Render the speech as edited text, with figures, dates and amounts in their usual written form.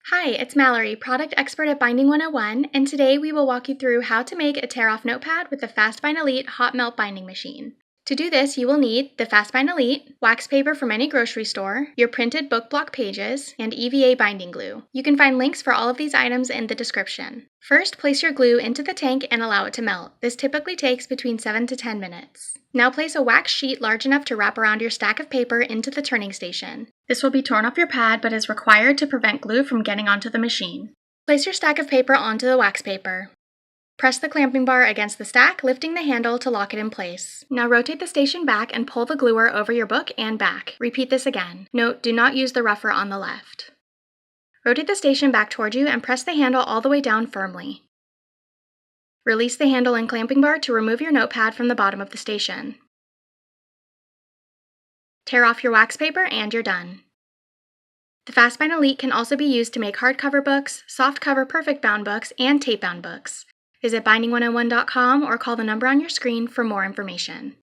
Hi, it's Mallory, product expert at Binding101, and today we will walk you through how to make a tear-off notepad with the Fastbind Elite hot melt binding machine. To do this, you will need the Fastbind Elite, wax paper from any grocery store, your printed book block pages, and EVA binding glue. You can find links for all of these items in the description. First, place your glue into the tank and allow it to melt. This typically takes between 7 to 10 minutes. Now place a wax sheet large enough to wrap around your stack of paper into the turning station. This will be torn off your pad but is required to prevent glue from getting onto the machine. Place your stack of paper onto the wax paper. Press the clamping bar against the stack, lifting the handle to lock it in place. Now rotate the station back and pull the gluer over your book and back. Repeat this again. Note, do not use the rougher on the left. Rotate the station back toward you and press the handle all the way down firmly. Release the handle and clamping bar to remove your notepad from the bottom of the station. Tear off your wax paper and you're done. The Fastbind Elite can also be used to make hardcover books, softcover perfect bound books, and tape bound books. Visit binding101.com or call the number on your screen for more information.